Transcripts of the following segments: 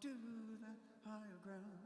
to the higher ground.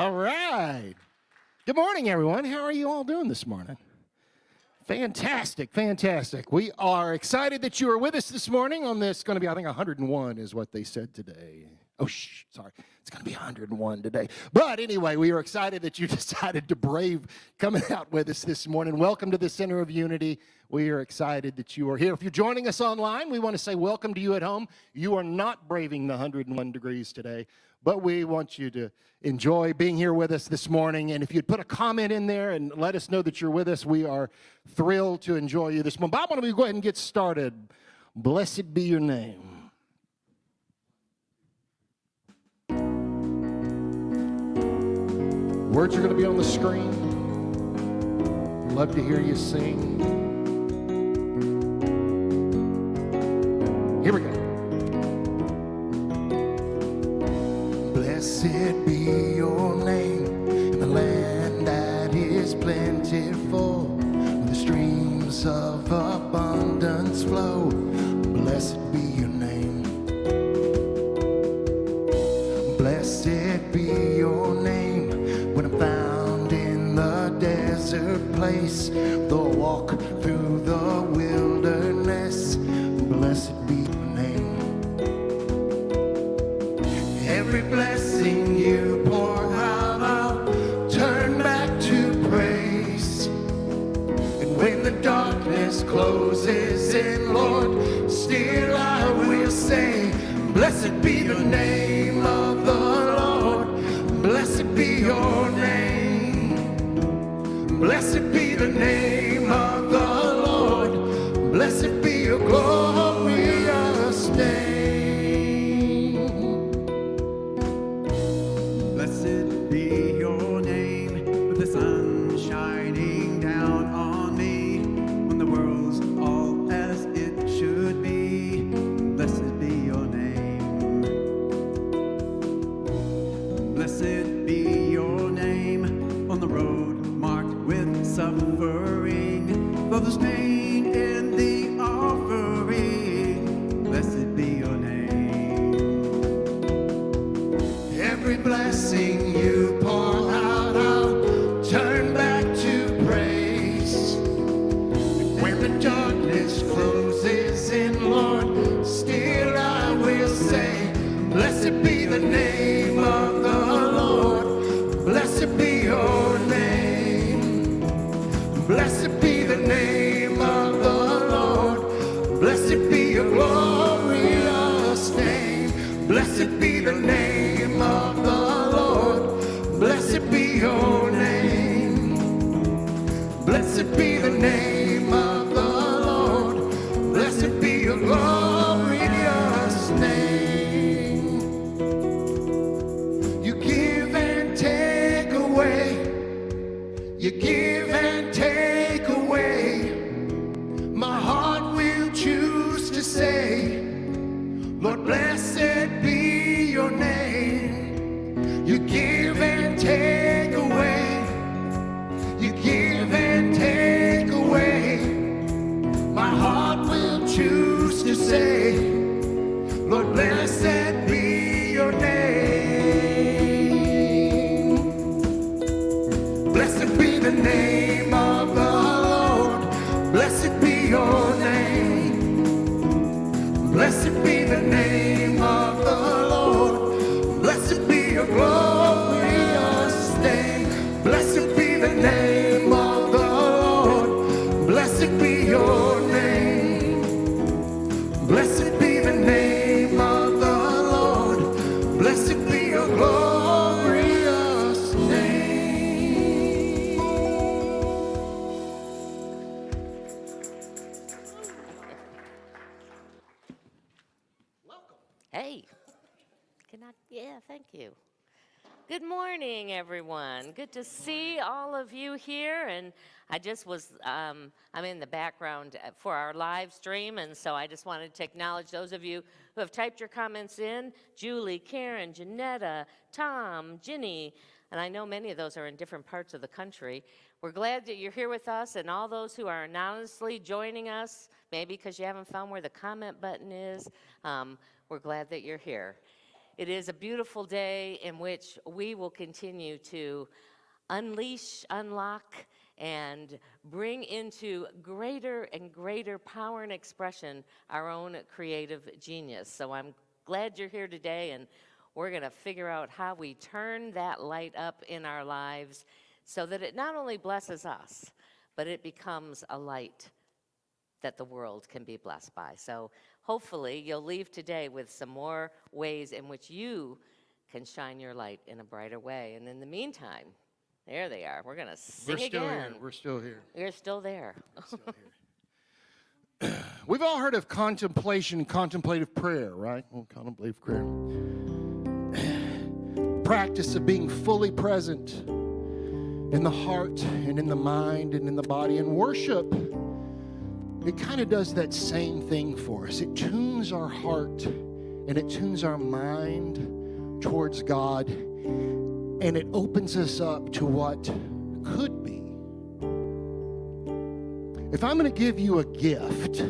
All right. Good morning, everyone. How are you all doing this morning? Fantastic, fantastic. We are excited that you are with us this morning on this, going to be, I think, 101 is what they said today. Oh, sorry. It's going to be 101 today. But anyway, we are excited that you decided to brave coming out with us this morning. Welcome to the Center of Unity. We are excited that you are here. If you're joining us online, we want to say welcome to you at home. You are not braving the 101 degrees today, but we want you to enjoy being here with us this morning. And if you'd put a comment in there and let us know that you're with us, we are thrilled to enjoy you this morning. Bob, why don't we go ahead and get started? Blessed be your name. Words are going to be on the screen. Love to hear you sing. Here we go. Blessed be your name in the land that is plentiful, where the streams of abundance flow. Blessed be your name. Blessed be your name when I'm found in the desert place, though I walk through the wilderness. Blessed be your name. Every blessing you pour out, I'll turn back to praise. And when the darkness closes in, Lord, still I will say, blessed be the name of the Lord. Blessed be your name. Blessed be the name of the Lord. Blessed be your glorious name. Blessed be your name, with the sun shining down on me, when the world's all as it should be. Blessed be your name. Blessed be your name, on the road marked with suffering, though there's pain in the offering. Blessed be your name. Every blessing you pour out, I'll turn back to praise. And when the darkness closes in, Lord, still I will say, blessed be the name of the Lord. Blessed be your name. Blessed be the name of the Lord. Blessed be your glorious name. Blessed be the name of the Lord. Blessed be your name. Blessed be the name of the Lord. Blessed be your glorious name. You give and take away. You give and take away. My heart will choose to say, Lord, blessed be your name. You give and take away. You give and take away. My heart will choose to say, Lord, blessed be your name. Blessed be the name of the Lord. Blessed be your name. Blessed be the name of the Lord. Blessed be your glorious name. Blessed be the name of the Lord. Blessed be your name. Blessed be the name of the Lord. Blessed be your glorious name. Hey, thank you. Good morning, everyone. Good to see all of you here. And I just was, I'm in the background for our live stream, and so I just wanted to acknowledge those of you who have typed your comments in. Julie, Karen, Janetta, Tom, Ginny, and I know many of those are in different parts of the country. We're glad that you're here with us, and all those who are anonymously joining us, maybe because you haven't found where the comment button is, we're glad that you're here. it is a beautiful day in which we will continue to unleash, unlock, and bring into greater and greater power and expression our own creative genius. So I'm glad you're here today, and we're going to figure out how we turn that light up in our lives so that it not only blesses us, but it becomes a light that the world can be blessed by. So hopefully you'll leave today with some more ways in which you can shine your light in a brighter way. And in the meantime, there they are. We're going to sing again. We're still here. You're still there. We've all heard of contemplation and contemplative prayer, right? Well, contemplative prayer. Practice of being fully present in the heart and in the mind and in the body. And worship, it kind of does that same thing for us. It tunes our heart and it tunes our mind towards God, and it opens us up to what could be. If I'm going to give you a gift,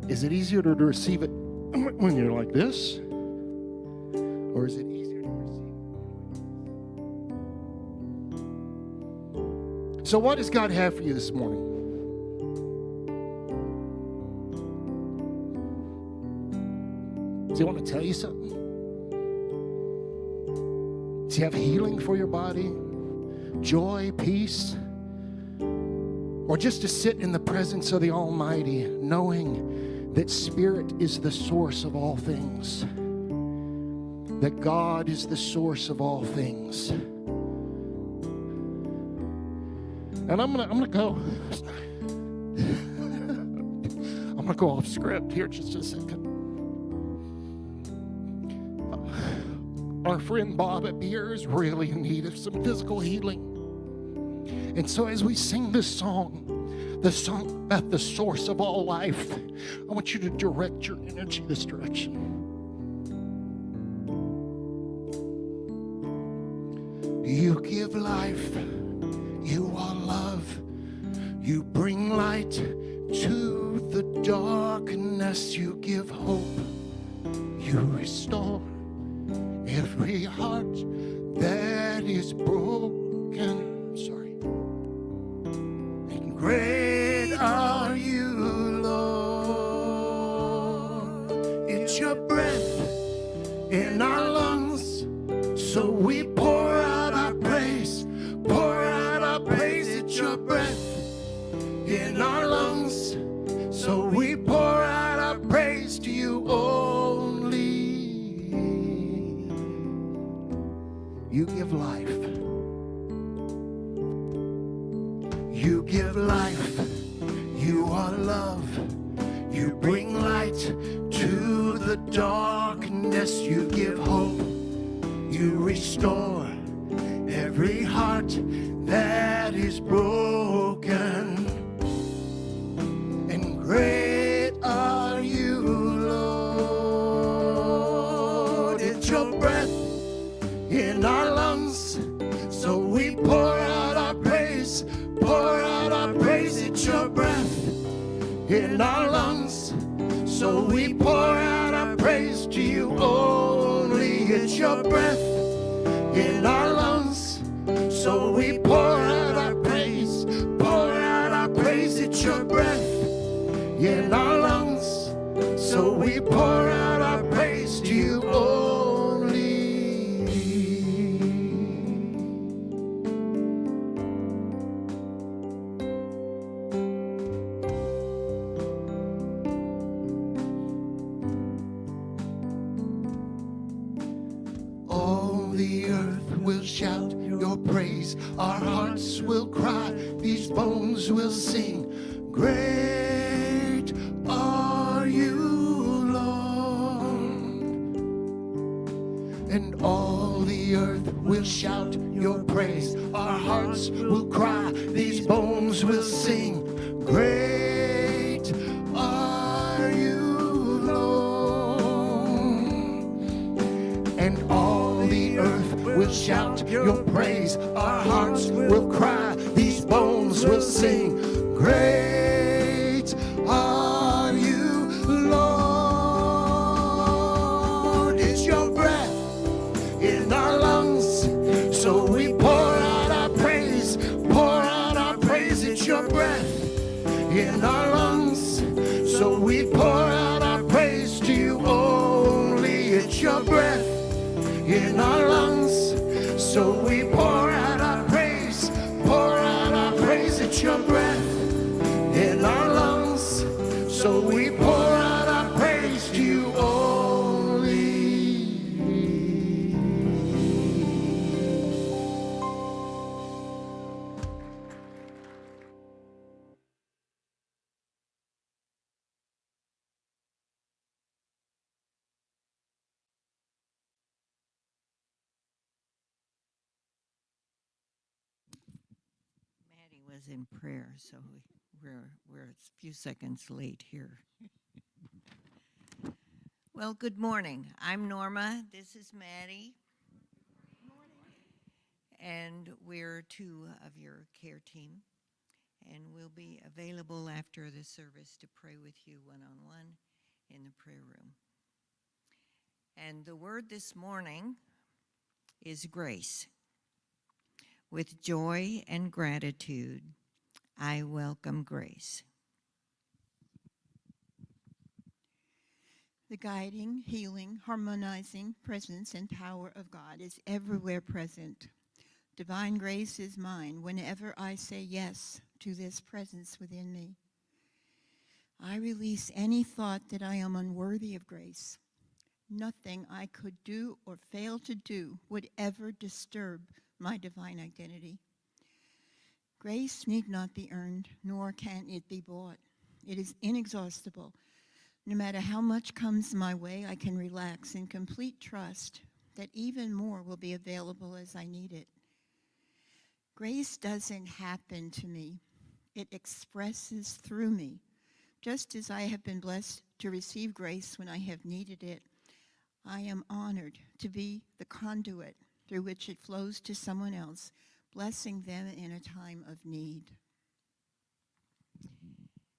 is it easier to receive it when you're like this? Or is it easier to receive? So what does God have for you this morning? Does he want to tell you something? Does he have healing for your body? Joy, peace? Or just to sit in the presence of the Almighty, knowing that Spirit is the source of all things, that God is the source of all things. And I'm gonna go. I'm gonna go off script here just a second. Our friend Bob at Beer is really in need of some physical healing. And so as we sing this song about the source of all life, I want you to direct your energy this direction. You give life, you are love, you bring light to the darkness, you give hope, you restore every heart that is broken. And great are you, Lord. It's your breath in our lungs, so we pour out our praise. Pour out our praise. It's your breath in our lungs, so we pour out our praise to you only. You give life. You give life. You are love. You bring light to the darkness. You give hope. You restore every heart that is broken. And great are you, Lord. It's your breath in our lungs, so we pour out our praise, pour out our praise. It's your breath in our lungs, so we pour out our praise to you only. It's your breath in our lungs, so we pour out our praise, pour out our praise. It's your breath in our lungs, so we pour out our praise to you only. Will shout your praise, our hearts will cry, these bones will sing. Great are you, Lord. And all the earth will shout your praise, our hearts will cry, these bones will sing. Great are you, Lord. And all the earth will shout your praise, our hearts will cry, these bones will sing. Great are you, Lord. it's your breath in our lungs. So we pour out our praise to you only. It's your breath in our lungs. So we pour out our praise, pour out our praise. It's your breath in our lungs. So we pour out our praise to you only. Maddie was in prayer, so we're a few seconds late here. Well, good morning. I'm Norma. This is Maddie. And we're two of your care team. And we'll be available after the service to pray with you one-on-one in the prayer room. And the word this morning is grace. With joy and gratitude, I welcome grace. The guiding, healing, harmonizing presence and power of God is everywhere present. Divine grace is mine whenever I say yes to this presence within me. I release any thought that I am unworthy of grace. Nothing I could do or fail to do would ever disturb my divine identity. Grace need not be earned, nor can it be bought. It is inexhaustible. No matter how much comes my way, I can relax in complete trust that even more will be available as I need it. Grace doesn't happen to me. It expresses through me. Just as I have been blessed to receive grace when I have needed it, I am honored to be the conduit through which it flows to someone else, blessing them in a time of need.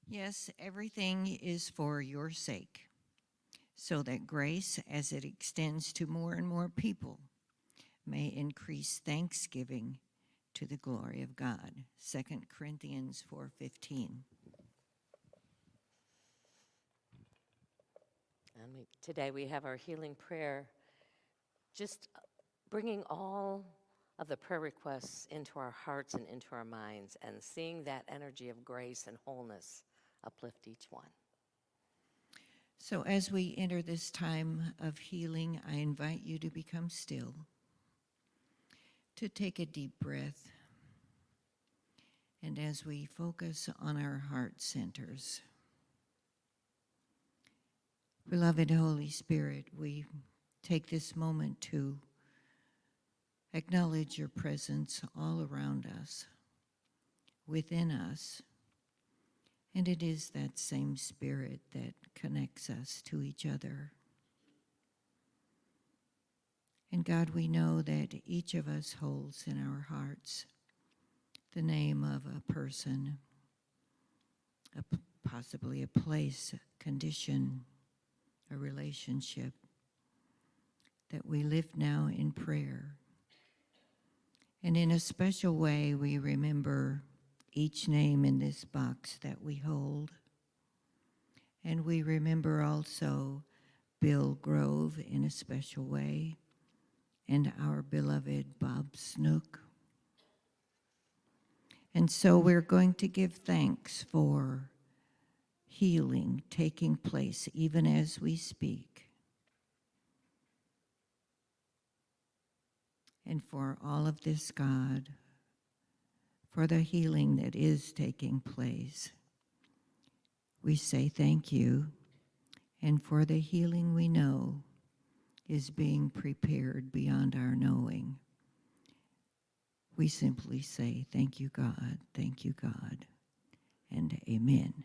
Yes, everything is for your sake, so that grace, as it extends to more and more people, may increase thanksgiving to the glory of God. 2 Corinthians 4:15. And today we have our healing prayer, just bringing all of the prayer requests into our hearts and into our minds, and seeing that energy of grace and wholeness uplift each one. So as we enter this time of healing, I invite you to become still, to take a deep breath, and as we focus on our heart centers, beloved Holy Spirit, we take this moment to acknowledge your presence all around us, within us, and it is that same Spirit that connects us to each other. And God, we know that each of us holds in our hearts the name of a person, possibly a place, a condition, a relationship that we live now in prayer. And in a special way, we remember each name in this box that we hold. And we remember also Bill Grove in a special way, and our beloved Bob Snook. And so we're going to give thanks for healing taking place even as we speak, and for all of this, God, for the healing that is taking place. We say thank you, and for the healing we know is being prepared beyond our knowing. We simply say thank you, God, and amen.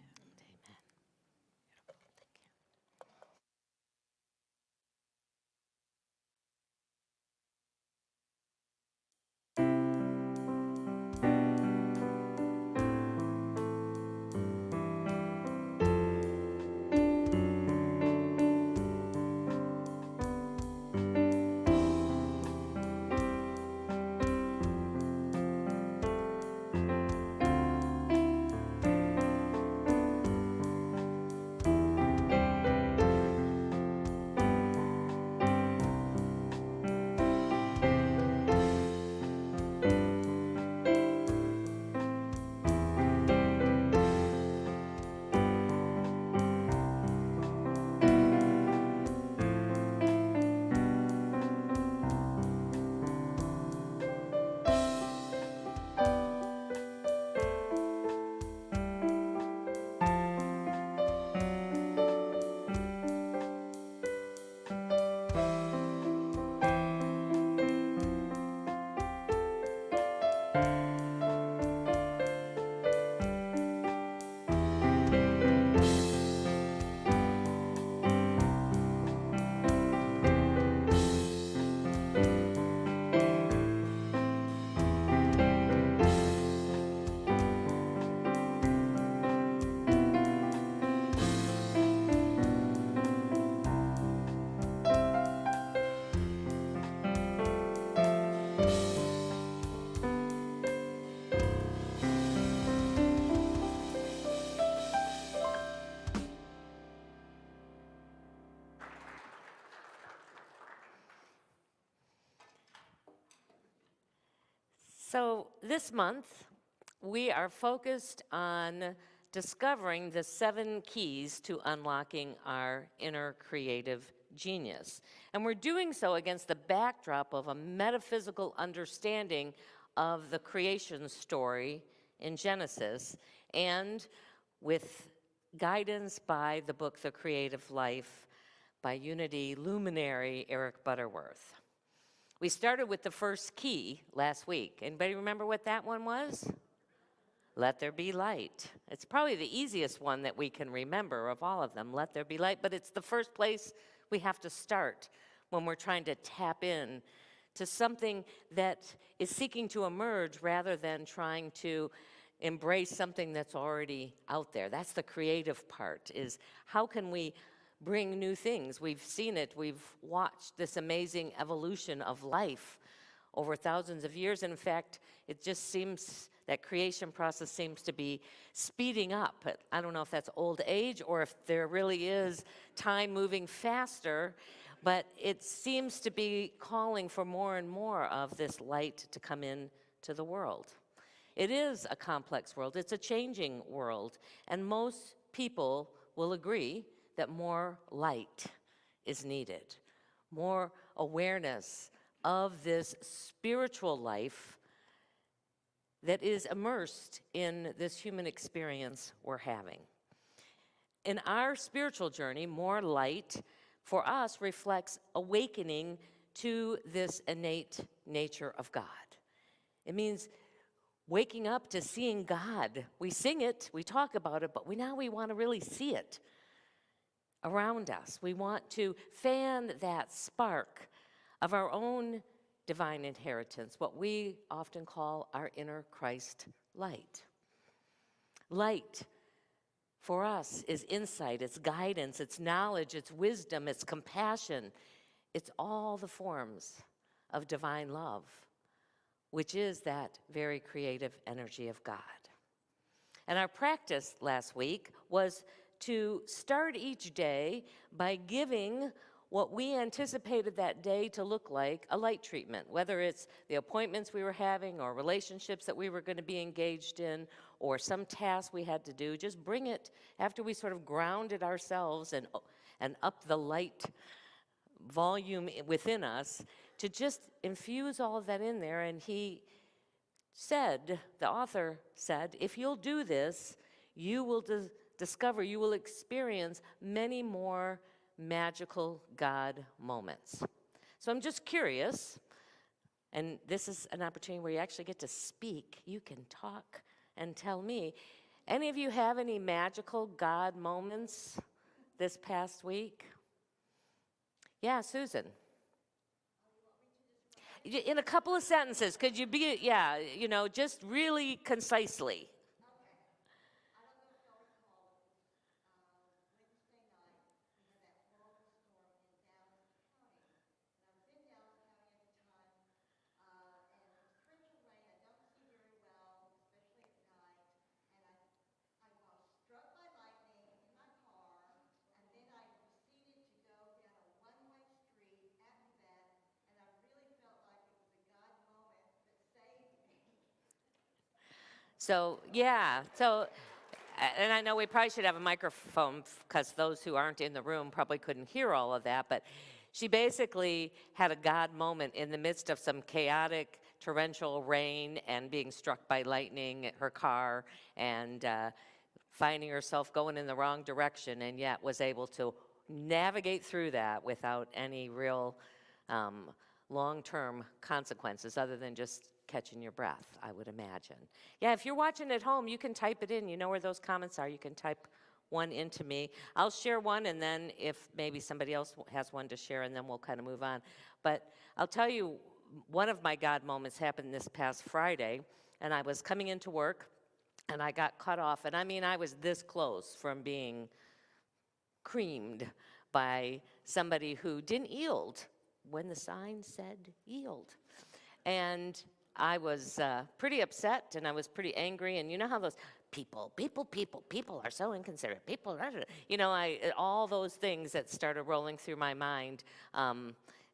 So this month, we are focused on discovering the 7 keys to unlocking our inner creative genius. And we're doing so against the backdrop of a metaphysical understanding of the creation story in Genesis, and with guidance by the book The Creative Life by Unity luminary Eric Butterworth. We started with the first key last week. Anybody remember what that one was? Let there be light. It's probably the easiest one that we can remember of all of them, let there be light, but it's the first place we have to start when we're trying to tap in to something that is seeking to emerge rather than trying to embrace something that's already out there. That's the creative part, is how can we bring new things? We've seen it, we've watched this amazing evolution of life over thousands of years. And in fact, it just seems that creation process seems to be speeding up. I don't know if that's old age or if there really is time moving faster, but it seems to be calling for more and more of this light to come in to the world. It is a complex world. It's a changing world. And most people will agree that more light is needed, more awareness of this spiritual life that is immersed in this human experience we're having. In our spiritual journey, more light for us reflects awakening to this innate nature of God. It means waking up to seeing God. We sing it, we talk about it, but now we want to really see it around us. We want to fan that spark of our own divine inheritance, what we often call our inner Christ light. Light for us is insight, it's guidance, it's knowledge, it's wisdom, it's compassion. It's all the forms of divine love, which is that very creative energy of God. And our practice last week was to start each day by giving what we anticipated that day to look like a light treatment, whether it's the appointments we were having or relationships that we were going to be engaged in or some task we had to do. Just bring it after we sort of grounded ourselves and up the light volume within us to just infuse all of that in there. And he said, the author said, if you'll do this, you will discover, you will experience many more magical God moments. So I'm just curious, and this is an opportunity where you actually get to speak. You can talk and tell me. Any of you have any magical God moments this past week? Yeah, Susan. In a couple of sentences, could you be, just really concisely? And I know we probably should have a microphone because those who aren't in the room probably couldn't hear all of that, but she basically had a God moment in the midst of some chaotic torrential rain and being struck by lightning at her car and finding herself going in the wrong direction, and yet was able to navigate through that without any real long-term consequences other than just catching your breath, I would imagine. Yeah, if you're watching at home, you can type it in. You know where those comments are. You can type one into me. I'll share one, and then if maybe somebody else has one to share, and then we'll kind of move on. But I'll tell you, one of my God moments happened this past Friday, and I was coming into work, and I got cut off. And I mean, I was this close from being creamed by somebody who didn't yield when the sign said yield. And I was pretty upset, and I was pretty angry, and you know how those people are so inconsiderate, all those things that started rolling through my mind,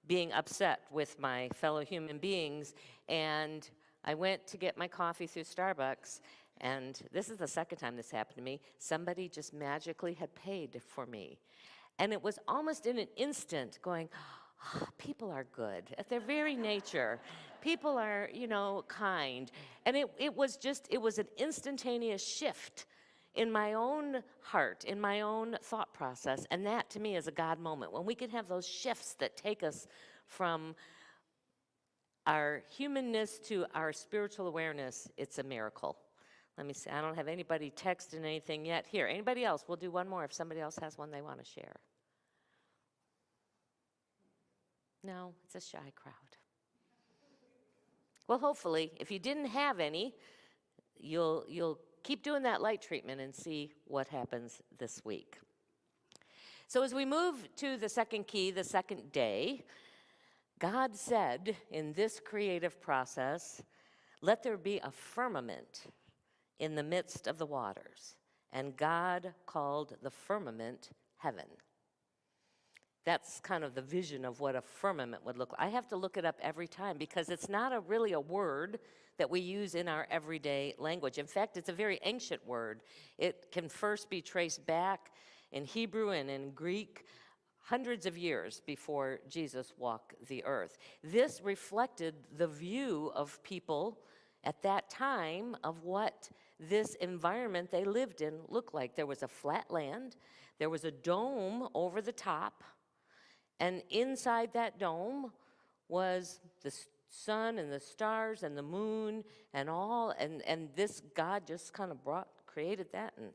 being upset with my fellow human beings, and I went to get my coffee through Starbucks, and this is the second time this happened to me. Somebody just magically had paid for me. And it was almost in an instant going, "Ah, people are good at their very nature. People are, kind." And it was an instantaneous shift in my own heart, in my own thought process. And that to me is a God moment. When we can have those shifts that take us from our humanness to our spiritual awareness, it's a miracle. Let me see, I don't have anybody texting anything yet. Here, anybody else? We'll do one more if somebody else has one they want to share. No, it's a shy crowd. Well, hopefully, if you didn't have any, you'll keep doing that light treatment and see what happens this week. So as we move to the second key, the second day, God said in this creative process, "Let there be a firmament in the midst of the waters." And God called the firmament heaven. That's kind of the vision of what a firmament would look like. I have to look it up every time because it's not really a word that we use in our everyday language. In fact, it's a very ancient word. It can first be traced back in Hebrew and in Greek hundreds of years before Jesus walked the earth. This reflected the view of people at that time of what this environment they lived in looked like. There was a flat land, there was a dome over the top, and inside that dome was the sun and the stars and the moon and all, and this God just kind of created that and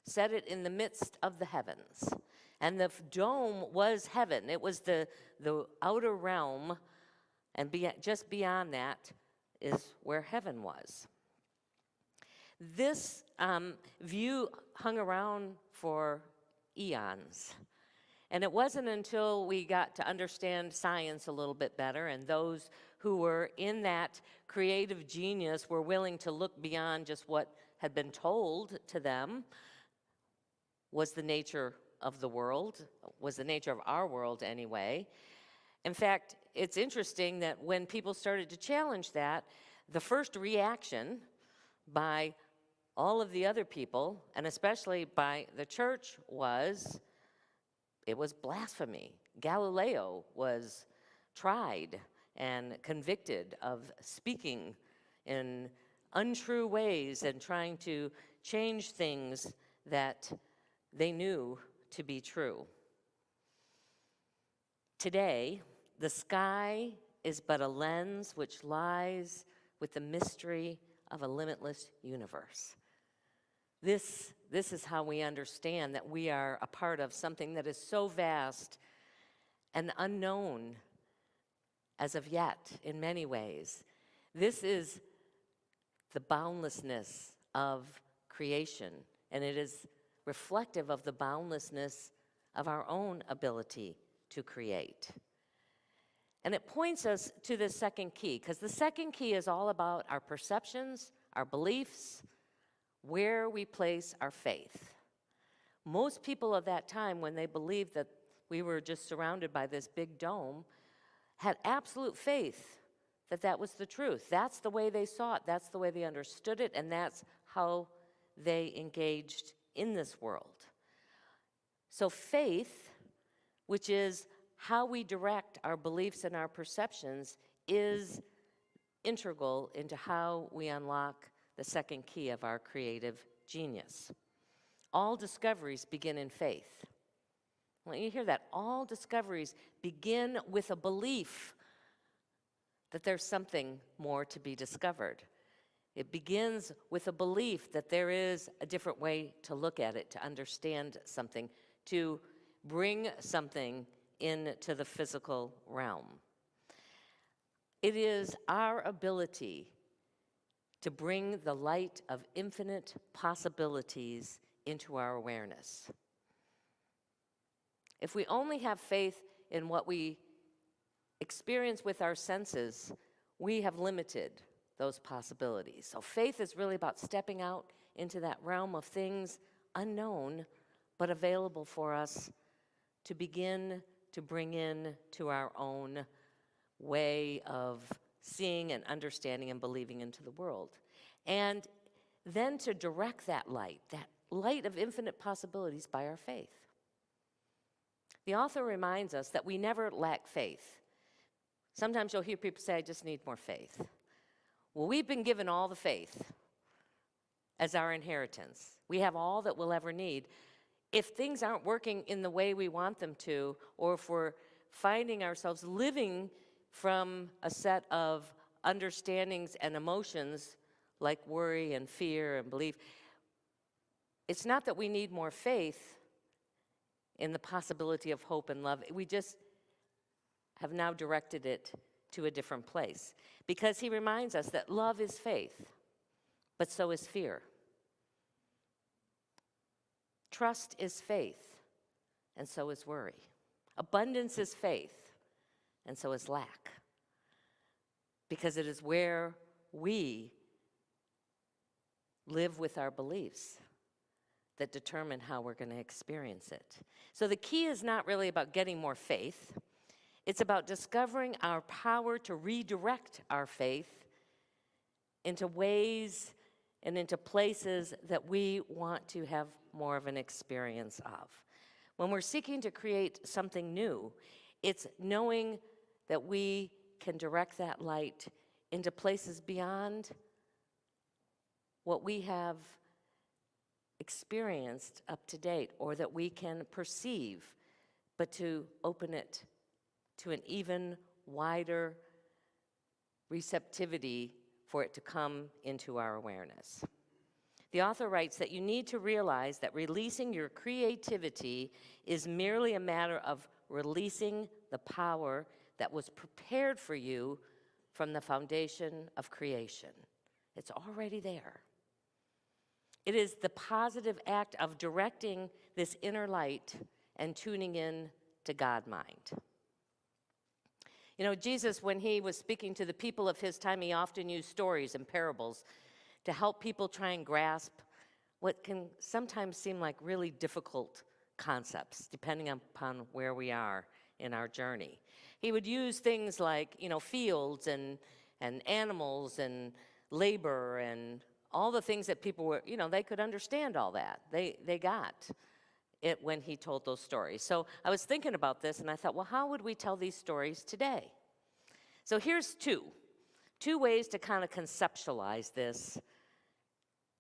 set it in the midst of the heavens. And the dome was heaven. It was the outer realm, and just beyond that is where heaven was. This view hung around for eons. And it wasn't until we got to understand science a little bit better, and those who were in that creative genius were willing to look beyond just what had been told to them was the nature of the world, was the nature of our world anyway. In fact, it's interesting that when people started to challenge that, the first reaction by all of the other people, and especially by the church, was it was blasphemy. Galileo was tried and convicted of speaking in untrue ways and trying to change things that they knew to be true. Today, the sky is but a lens which lies with the mystery of a limitless universe. This is how we understand that we are a part of something that is so vast and unknown as of yet in many ways. This is the boundlessness of creation, and it is reflective of the boundlessness of our own ability to create. And it points us to the second key, because the second key is all about our perceptions, our beliefs, where we place our faith. Most people of that time, when they believed that we were just surrounded by this big dome, had absolute faith that that was the truth. That's the way they saw it, that's the way they understood it, and that's how they engaged in this world. So faith, which is how we direct our beliefs and our perceptions, is integral into how we unlock the second key of our creative genius. All discoveries begin in faith. Well, you hear that? All discoveries begin with a belief that there's something more to be discovered. It begins with a belief that there is a different way to look at it, to understand something, to bring something into the physical realm. It is our ability to bring the light of infinite possibilities into our awareness. If we only have faith in what we experience with our senses, we have limited those possibilities. So faith is really about stepping out into that realm of things unknown, but available for us to begin to bring in to our own way of seeing and understanding and believing into the world. And then to direct that light of infinite possibilities by our faith. The author reminds us that we never lack faith. Sometimes you'll hear people say, I just need more faith. Well, we've been given all the faith as our inheritance. We have all that we'll ever need. If things aren't working in the way we want them to, or if we're finding ourselves living from a set of understandings and emotions like worry and fear and belief, it's not that we need more faith in the possibility of hope and love. We just have now directed it to a different place. Because he reminds us that love is faith, but so is fear. Trust is faith, and so is worry. Abundance is faith, and so is lack. Because it is where we live with our beliefs that determine how we're going to experience it. So the key is not really about getting more faith. It's about discovering our power to redirect our faith into ways and into places that we want to have more of an experience of. When we're seeking to create something new, it's knowing that we can direct that light into places beyond what we have experienced up to date, or that we can perceive, but to open it to an even wider receptivity for it to come into our awareness. The author writes that you need to realize that releasing your creativity is merely a matter of releasing the power that was prepared for you from the foundation of creation. It's already there. It is the positive act of directing this inner light and tuning in to God mind. You know, Jesus, when he was speaking to the people of his time, he often used stories and parables to help people try and grasp what can sometimes seem like really difficult concepts, depending upon where we are in our journey. He would use things like, fields and animals and labor and all the things that people were, they could understand all that. They got it when he told those stories. So I was thinking about this, and I thought, well, how would we tell these stories today? So here's two ways to kind of conceptualize this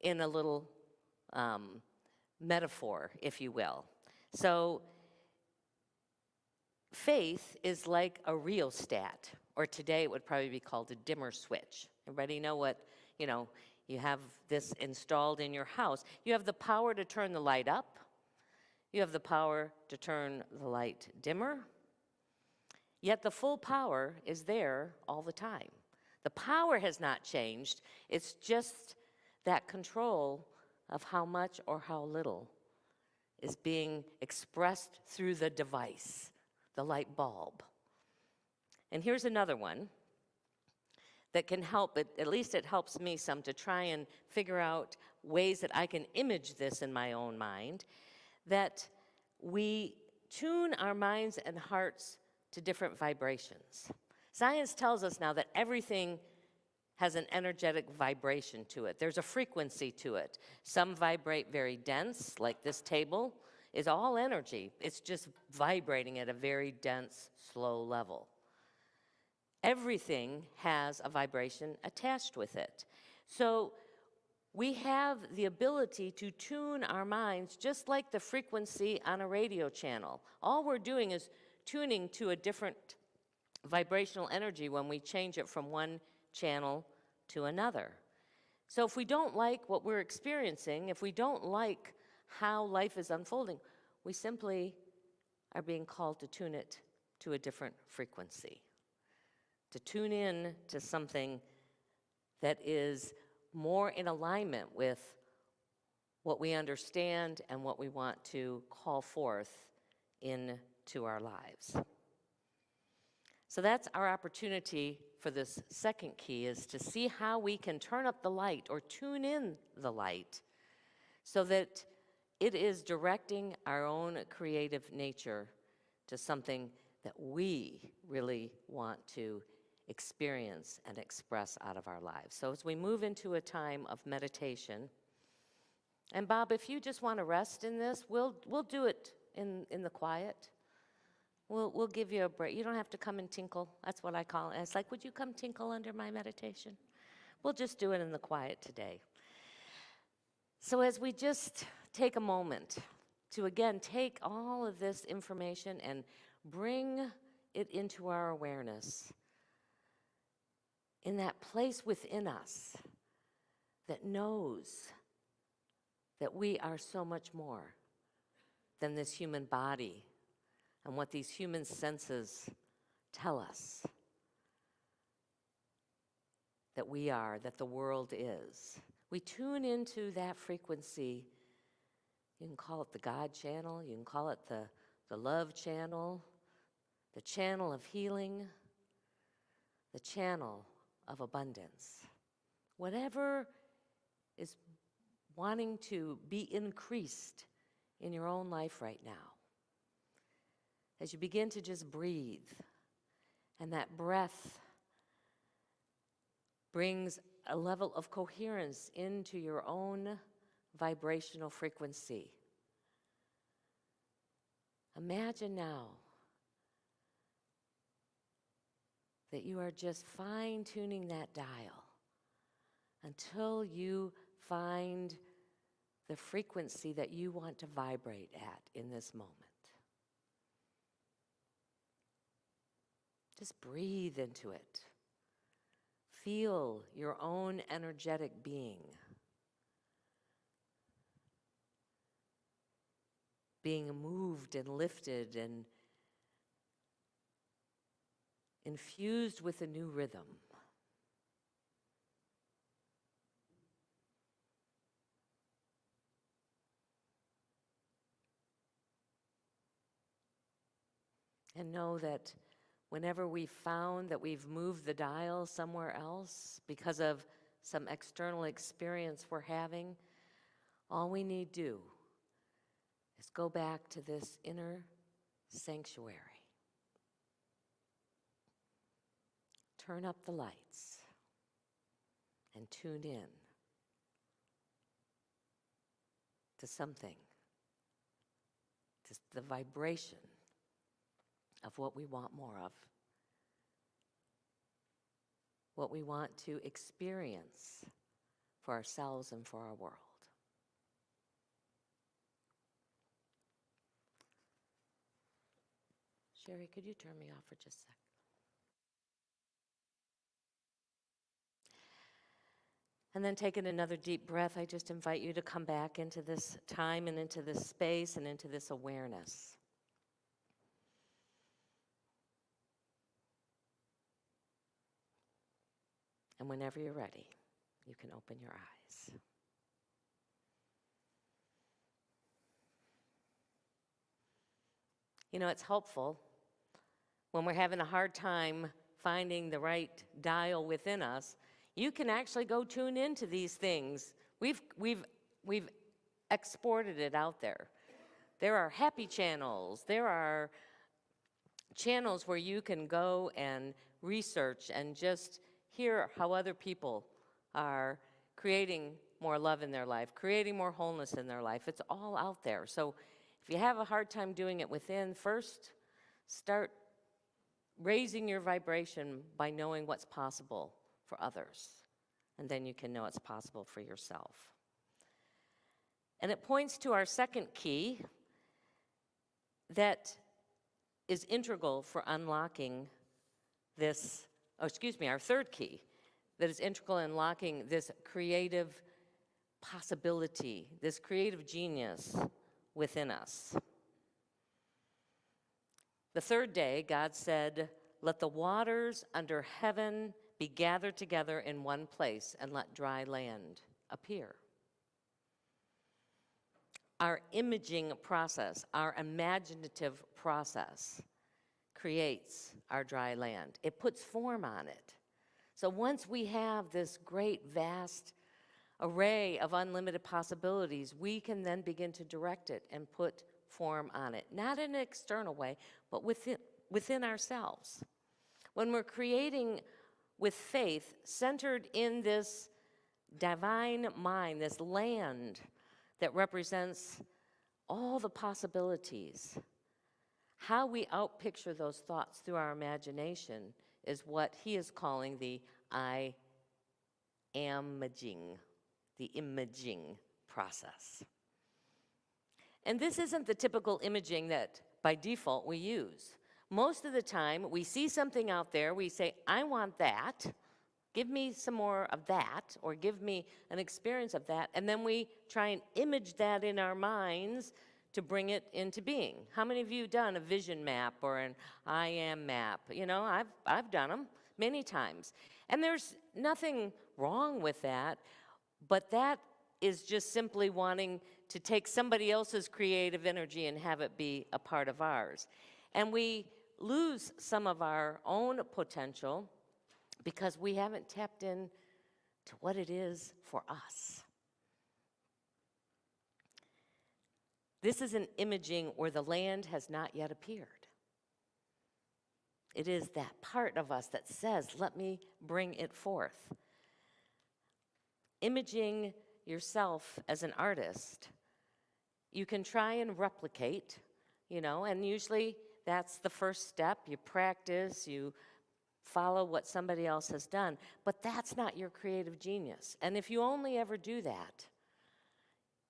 in a little metaphor, if you will. So faith is like a rheostat, or today it would probably be called a dimmer switch. Everybody know what, you have this installed in your house. You have the power to turn the light up. You have the power to turn the light dimmer. Yet the full power is there all the time. The power has not changed. It's just that control of how much or how little is being expressed through the device, the light bulb. And here's another one that can help, at least it helps me some, to try and figure out ways that I can image this in my own mind, that we tune our minds and hearts to different vibrations. Science tells us now that everything has an energetic vibration to it. There's a frequency to it. Some vibrate very dense, like this table is all energy. It's just vibrating at a very dense, slow level. Everything has a vibration attached with it. So we have the ability to tune our minds just like the frequency on a radio channel. All we're doing is tuning to a different vibrational energy when we change it from one channel to another. So if we don't like what we're experiencing, if we don't like how life is unfolding, we simply are being called to tune it to a different frequency, to tune in to something that is more in alignment with what we understand and what we want to call forth into our lives. So that's our opportunity for this second key, is to see how we can turn up the light or tune in the light so that it is directing our own creative nature to something that we really want to experience and express out of our lives. So as we move into a time of meditation, and Bob, if you just want to rest in this, we'll do it in the quiet. We'll give you a break. You don't have to come and tinkle. That's what I call it. And it's like, would you come tinkle under my meditation? We'll just do it in the quiet today. So as we just take a moment to, again, take all of this information and bring it into our awareness in that place within us that knows that we are so much more than this human body and what these human senses tell us that we are, that the world is. We tune into that frequency. You can call it the God channel, you can call it the love channel, the channel of healing, the channel of abundance. Whatever is wanting to be increased in your own life right now. As you begin to just breathe, and that breath brings a level of coherence into your own vibrational frequency. Imagine now that you are just fine-tuning that dial until you find the frequency that you want to vibrate at in this moment. Just breathe into it. Feel your own energetic being. Being moved and lifted and infused with a new rhythm. And know that whenever we've found that we've moved the dial somewhere else because of some external experience we're having, all we need do is go back to this inner sanctuary. Turn up the lights and tune in to something, to the vibration of what we want more of, what we want to experience for ourselves and for our world. Sherry, could you turn me off for just a sec? And then taking another deep breath, I just invite you to come back into this time and into this space and into this awareness. And whenever you're ready, you can open your eyes. You know, it's helpful when we're having a hard time finding the right dial within us. You can actually go tune into these things. We've exported it out there. There are happy channels. There are channels where you can go and research and just hear how other people are creating more love in their life, creating more wholeness in their life. It's all out there. So if you have a hard time doing it within, first start raising your vibration by knowing what's possible for others. And then you can know it's possible for yourself. And it points to our second key that is integral for unlocking this, our third key that is integral in unlocking this creative possibility, this creative genius within us. The third day, God said, "Let the waters under heaven be gathered together in one place, and let dry land appear." Our imaging process, our imaginative process, creates our dry land. It puts form on it. So once we have this great, vast array of unlimited possibilities, we can then begin to direct it and put form on it. Not in an external way, but within ourselves. When we're creating with faith centered in this divine mind, this land that represents all the possibilities. How we outpicture those thoughts through our imagination is what he is calling the imaging process. And this isn't the typical imaging that by default we use. Most of the time, we see something out there, we say, I want that, give me some more of that, or give me an experience of that, and then we try and image that in our minds to bring it into being. How many of you done a vision map or an I am map? You know, I've done them many times. And there's nothing wrong with that, but that is just simply wanting to take somebody else's creative energy and have it be a part of ours. And we lose some of our own potential because we haven't tapped in to what it is for us. This is an imaging where the land has not yet appeared. It is that part of us that says, let me bring it forth. Imaging yourself as an artist, you can try and replicate, and usually that's the first step. You practice, you follow what somebody else has done, but that's not your creative genius. And if you only ever do that,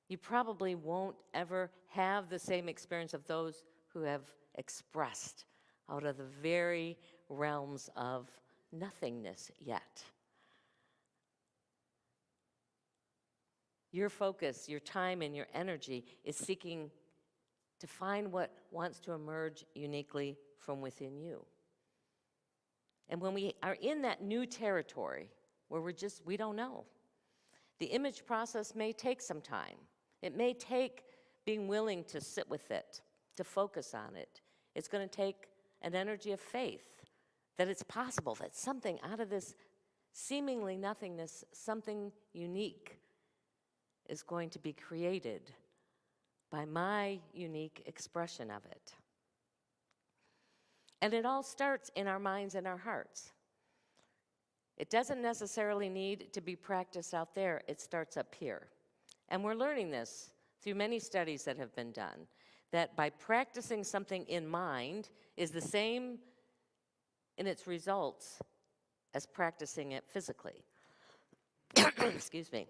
you probably won't ever have the same experience of those who have expressed out of the very realms of nothingness yet. Your focus, your time, and your energy is seeking to find what wants to emerge uniquely from within you. And when we are in that new territory where we don't know, the image process may take some time. It may take being willing to sit with it, to focus on it. It's going to take an energy of faith that it's possible that something out of this seemingly nothingness, something unique is going to be created by my unique expression of it. And it all starts in our minds and our hearts. It doesn't necessarily need to be practiced out there. It starts up here. And we're learning this through many studies that have been done, that by practicing something in mind is the same in its results as practicing it physically. Excuse me.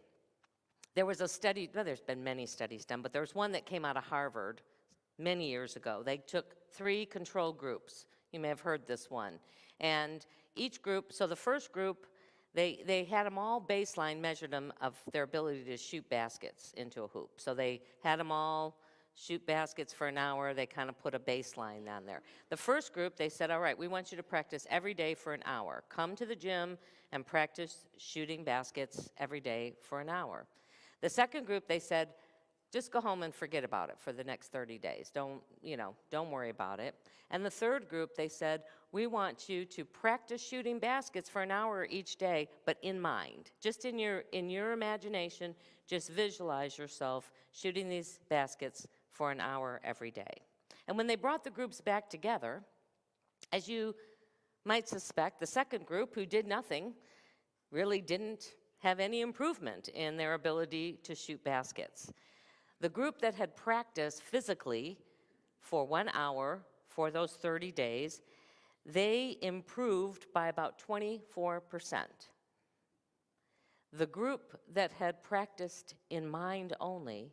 There was a study, well, there's been many studies done, but there was one that came out of Harvard many years ago. They took 3 control groups. You may have heard this one. And each group, so the first group, they had them all baseline, measured them of their ability to shoot baskets into a hoop. So they had them all shoot baskets for an hour. They kind of put a baseline on there. The first group, they said, all right, we want you to practice every day for an hour. Come to the gym and practice shooting baskets every day for an hour. The second group, they said, just go home and forget about it for the next 30 days. Don't worry about it. And the third group, they said, we want you to practice shooting baskets for an hour each day, but in mind. Just in your imagination, just visualize yourself shooting these baskets for an hour every day. And when they brought the groups back together, as you might suspect, the second group, who did nothing, really didn't have any improvement in their ability to shoot baskets. The group that had practiced physically for 1 hour for those 30 days, they improved by about 24%. The group that had practiced in mind only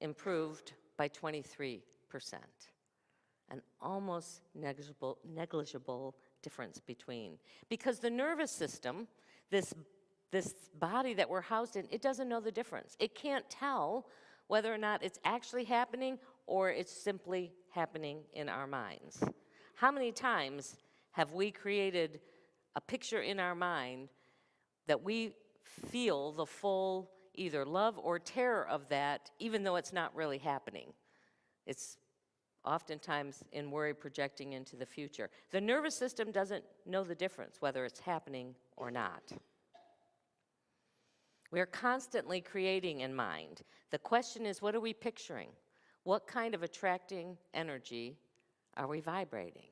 improved by 23%. An almost negligible difference between. Because the nervous system, this body that we're housed in, it doesn't know the difference. It can't tell whether or not it's actually happening or it's simply happening in our minds. How many times have we created a picture in our mind that we feel the full either love or terror of that, even though it's not really happening? It's oftentimes in worry projecting into the future. The nervous system doesn't know the difference, whether it's happening or not. We are constantly creating in mind. The question is, what are we picturing? What kind of attracting energy are we vibrating?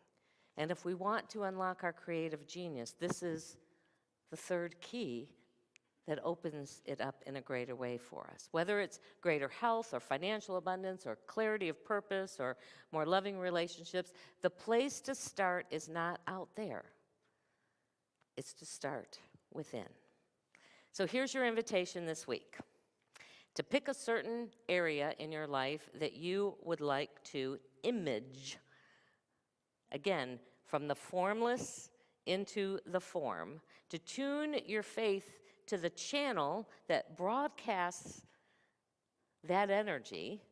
And if we want to unlock our creative genius, this is the third key that opens it up in a greater way for us. Whether it's greater health or financial abundance or clarity of purpose or more loving relationships, the place to start is not out there. It's to start within. So here's your invitation this week. To pick a certain area in your life that you would like to image. Again, from the formless into the form. To tune your faith to the channel that broadcasts that energy,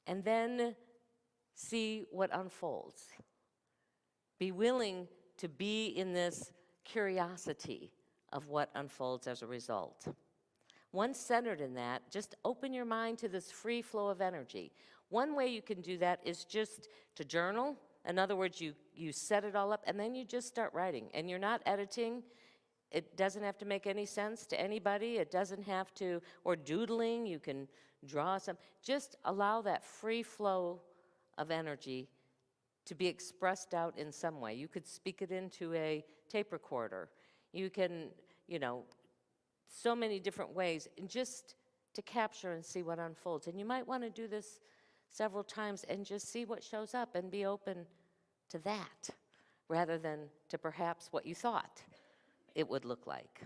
and then see what unfolds. Be willing to be in this curiosity of what unfolds as a result. Once centered in that, just open your mind to this free flow of energy. One way you can do that is just to journal. In other words, you set it all up, and then you just start writing. And you're not editing. It doesn't have to make any sense to anybody. It doesn't have to, or doodling, you can draw some. Just allow that free flow of energy to be expressed out in some way. You could speak it into a tape recorder. You can, so many different ways, and just to capture and see what unfolds. And you might want to do this several times and just see what shows up and be open to that rather than to perhaps what you thought it would look like.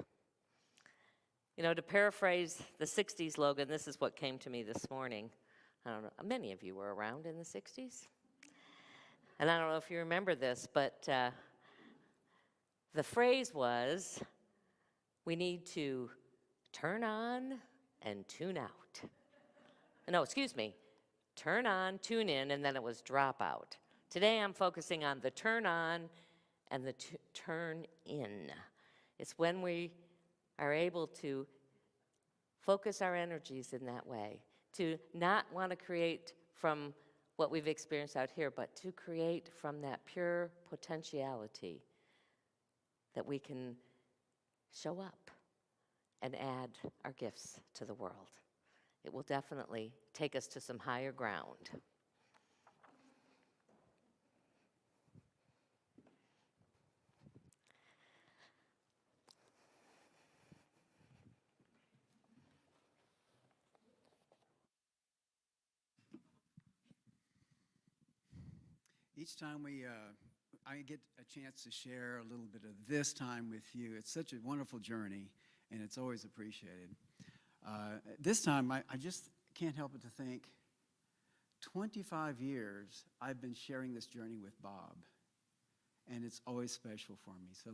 To paraphrase the 60s slogan, this is what came to me this morning. I don't know, many of you were around in the 60s. And I don't know if you remember this, but the phrase was, we need to turn on and tune out. No, excuse me, turn on, tune in, and then it was drop out. Today I'm focusing on the turn on and the turn in. It's when we are able to focus our energies in that way, to not want to create from what we've experienced out here, but to create from that pure potentiality that we can show up and add our gifts to the world. It will definitely take us to some higher ground. Each time I get a chance to share a little bit of this time with you, it's such a wonderful journey, and it's always appreciated. This time, I just can't help but to think, 25 years I've been sharing this journey with Bob, and it's always special for me. So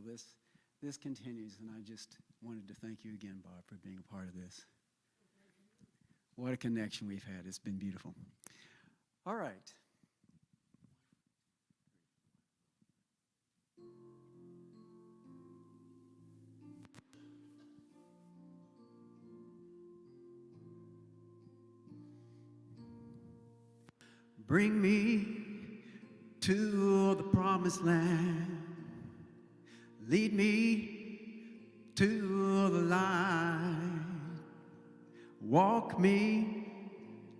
this continues, and I just wanted to thank you again, Bob, for being a part of this. What a connection we've had. It's been beautiful. All right. Bring me to the promised land. Lead me to the light. Walk me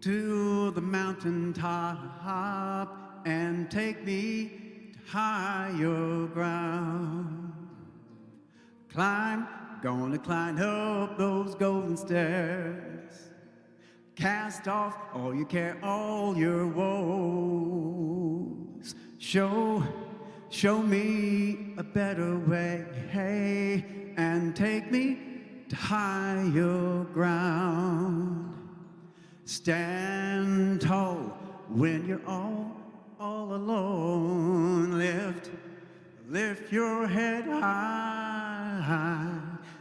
to the mountaintop and take me to higher ground. Gonna climb up those golden stairs. Cast off all your care, all your woes. Show me a better way, hey, and take me to higher ground. Stand tall when you're all alone. Lift your head high.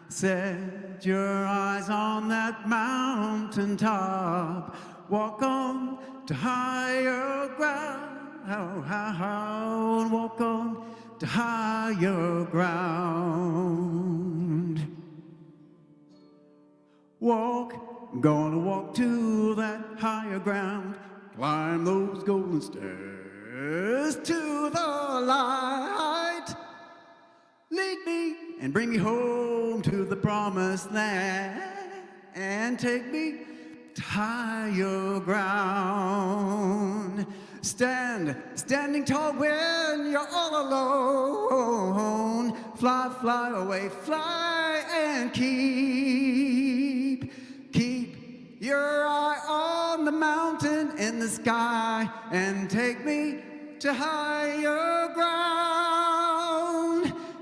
Set your eyes on that mountaintop. Walk on to higher ground. Walk on to higher ground. Gonna walk to that higher ground. Climb those golden stairs to the light. Lead me and bring me home to the promised land, and take me to higher ground. Stand standing tall when you're all alone. Fly, fly away, fly and keep your eye on the mountain in the sky and take me to higher ground.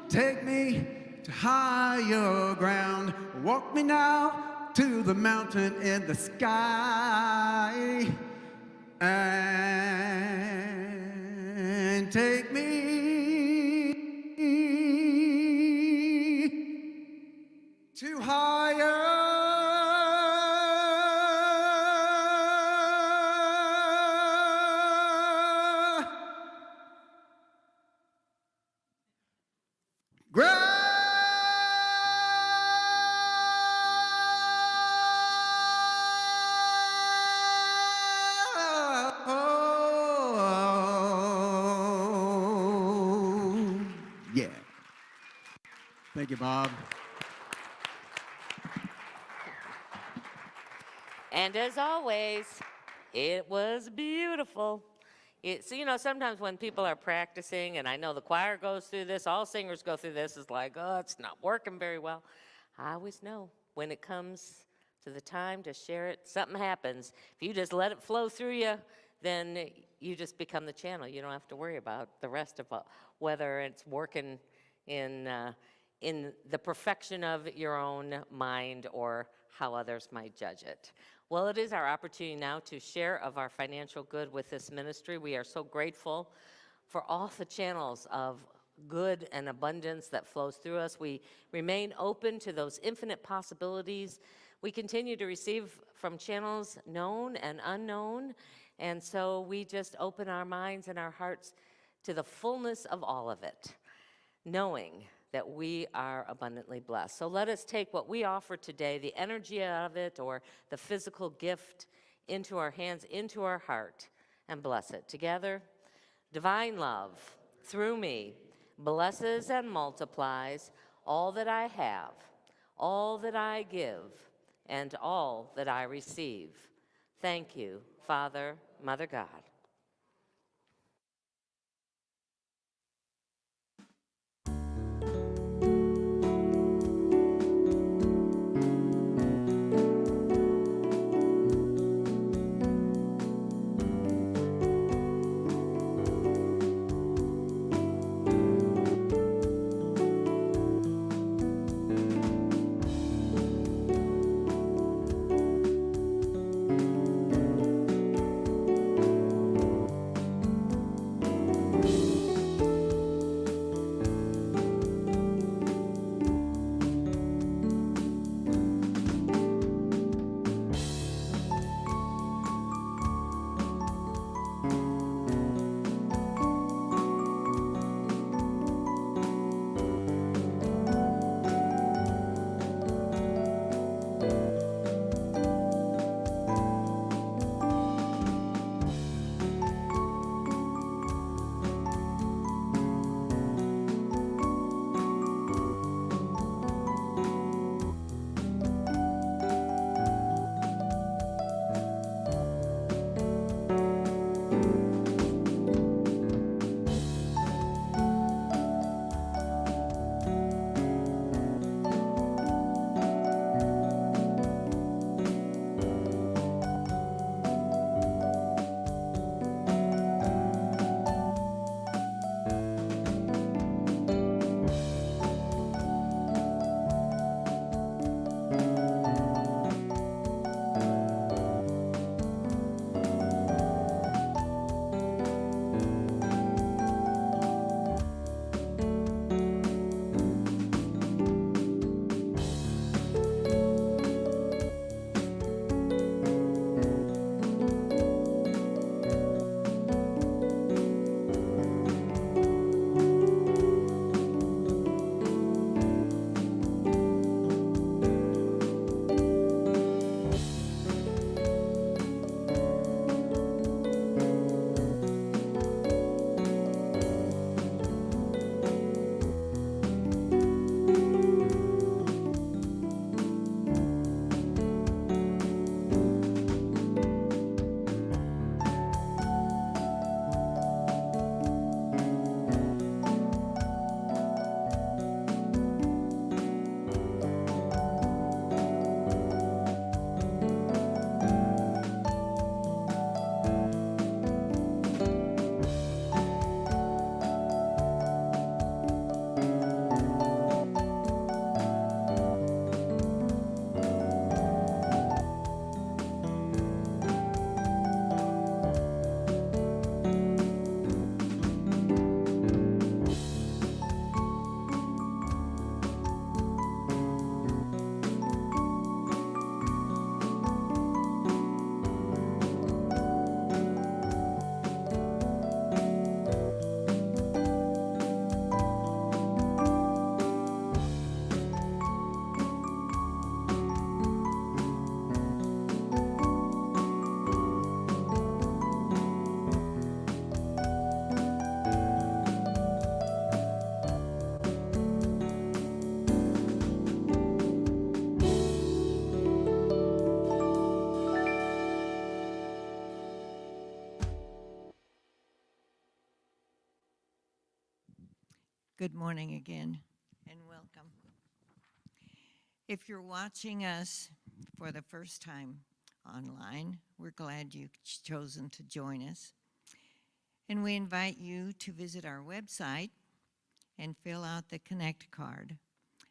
Take me to higher ground. Walk me now to the mountain in the sky and take me to higher ground. Yeah. Thank you, Bob. And as always, it was beautiful. So, you know, sometimes when people are practicing, and I know the choir goes through this, all singers go through this, it's like, oh, it's not working very well. I always know when it comes to the time to share it, something happens. If you just let it flow through you, then you just become the channel. You don't have to worry about the rest of whether it's working in the perfection of your own mind or how others might judge it. Well, it is our opportunity now to share of our financial good with this ministry. We are so grateful for all the channels of good and abundance that flows through us. We remain open to those infinite possibilities. We continue to receive from channels known and unknown, and so we just open our minds and our hearts to the fullness of all of it, knowing that we are abundantly blessed. So let us take what we offer today, the energy of it or the physical gift, into our hands, into our heart, and bless it. Together, divine love, through me, blesses and multiplies all that I have, all that I give, and all that I receive. Thank you, Father, Mother God. Good morning again, and welcome. If you're watching us for the first time online, we're glad you've chosen to join us. And we invite you to visit our website and fill out the Connect card.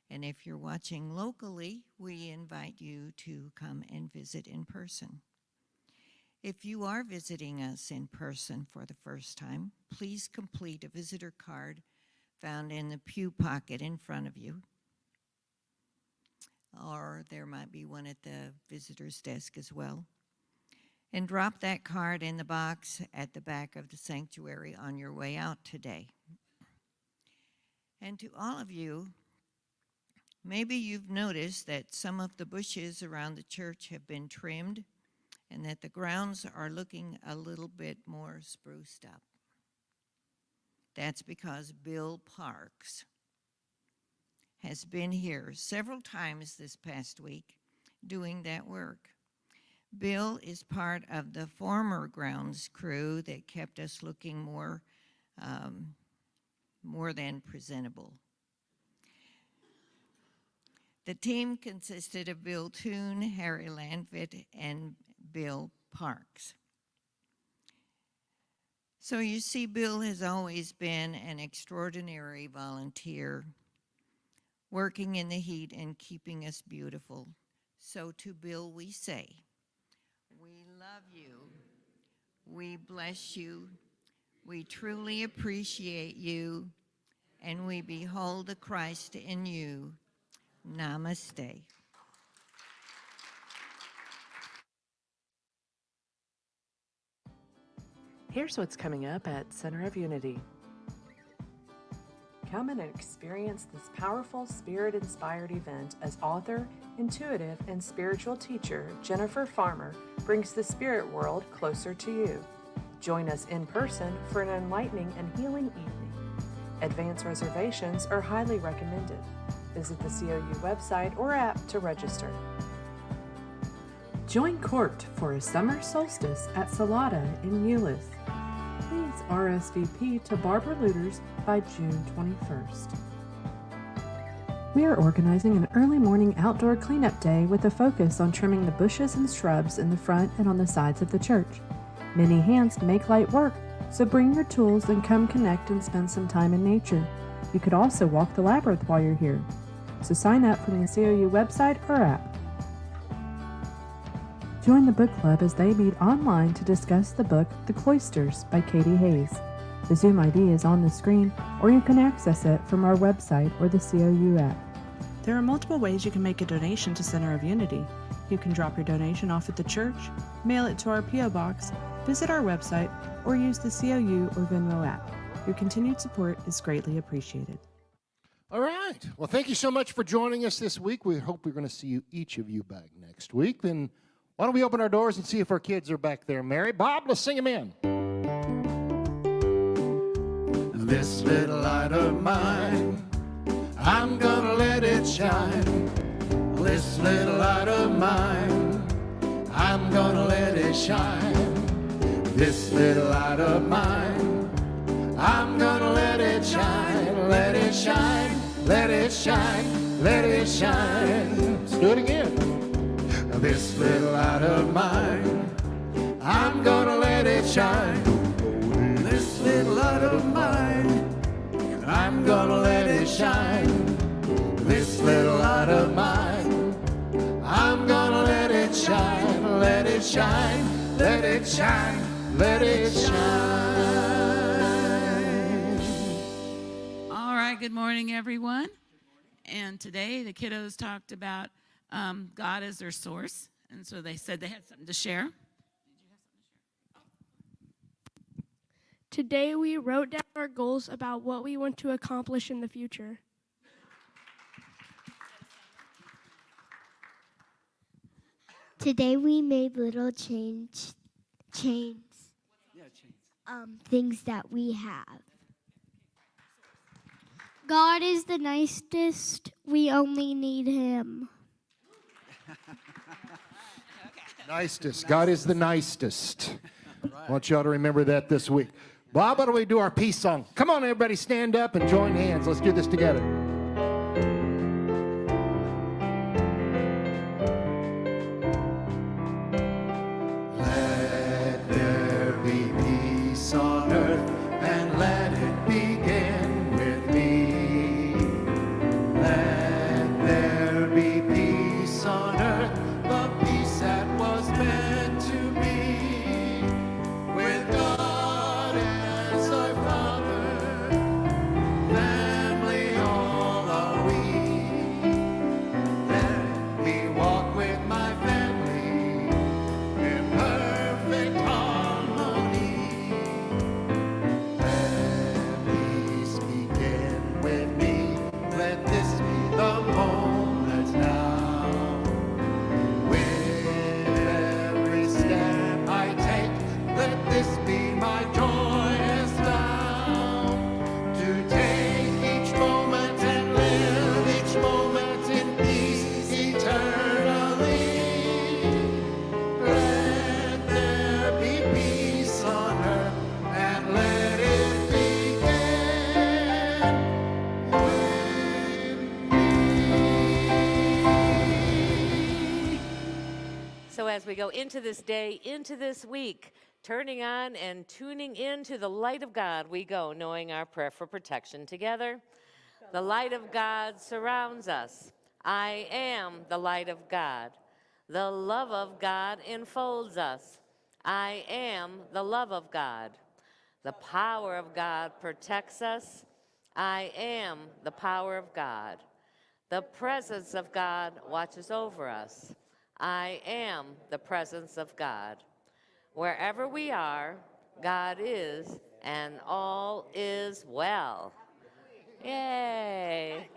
And if you're watching locally, we invite you to come and visit in person. If you are visiting us in person for the first time, please complete a visitor card found in the pew pocket in front of you. Or there might be one at the visitor's desk as well. And drop that card in the box at the back of the sanctuary on your way out today. And to all of you, maybe you've noticed that some of the bushes around the church have been trimmed and that the grounds are looking a little bit more spruced up. That's because Bill Parks has been here several times this past week doing that work. Bill is part of the former grounds crew that kept us looking more than presentable. The team consisted of Bill Toon, Harry Landfit, and Bill Parks. So you see, Bill has always been an extraordinary volunteer, working in the heat and keeping us beautiful. So to Bill we say, we love you, we bless you, we truly appreciate you, and we behold the Christ in you. Namaste. Here's what's coming up at Center of Unity. Come and experience this powerful, spirit-inspired event as author, intuitive, and spiritual teacher Jennifer Farmer brings the spirit world closer to you. Join us in person for an enlightening and healing evening. Advance reservations are highly recommended. Visit the COU website or app to register. Join Court for a summer solstice at Salada in Euless. Please RSVP to Barbara Looters by June 21st. We are organizing an early morning outdoor cleanup day with a focus on trimming the bushes and shrubs in the front and on the sides of the church. Many hands make light work, so bring your tools and come connect and spend some time in nature. You could also walk the labyrinth while you're here. So sign up from the COU website or app. Join the book club as they meet online to discuss the book The Cloisters by Katie Hayes. The Zoom ID is on the screen, or you can access it from our website or the COU app. There are multiple ways you can make a donation to Center of Unity. You can drop your donation off at the church, mail it to our P.O. Box, visit our website, or use the COU or Venmo app. Your continued support is greatly appreciated. All right. Well, thank you so much for joining us this week. We hope we're going to see each of you back next week. Then why don't we open our doors and see if our kids are back there, Mary? Bob, let's sing them in. This little light of mine, I'm gonna let it shine. This little light of mine, I'm gonna let it shine. This little light of mine, I'm gonna let it shine. Let it shine, let it shine, let it shine. Let's do it again. This little light of mine, I'm gonna let it shine. This little light of mine, I'm gonna let it shine. This little light of mine, I'm gonna let it shine. Let it shine, let it shine, let it shine. All right, good morning, everyone. And today the kiddos talked about God as their source. And so they said they had something to share. Today we wrote down our goals about what we want to accomplish in the future. Today we made little chains. Things that we have. God is the nicest. We only need Him. Nicest. God is the nicest. I want y'all to remember that this week. Well, how about we do our peace song? Come on, everybody, stand up and join hands. Let's do this together. Let there be peace on earth, and let it begin with me. Let there be peace on earth, the peace that was meant to be. With God as our Father, family all are we. Let me walk with my family in perfect harmony. Let peace begin with me. Let this be the moment now. With every step I take, let this be my joyous vow. To take each moment and live each moment in peace eternally. Let there be peace on earth, and let it begin with me. So as we go into this day, into this week, turning on and tuning into the light of God, we go knowing our prayer for protection together. The light of God surrounds us. I am the light of God. The love of God enfolds us. I am the love of God. The power of God protects us. I am the power of God. The presence of God watches over us. I am the presence of God. Wherever we are, God is, and all is well. Yay.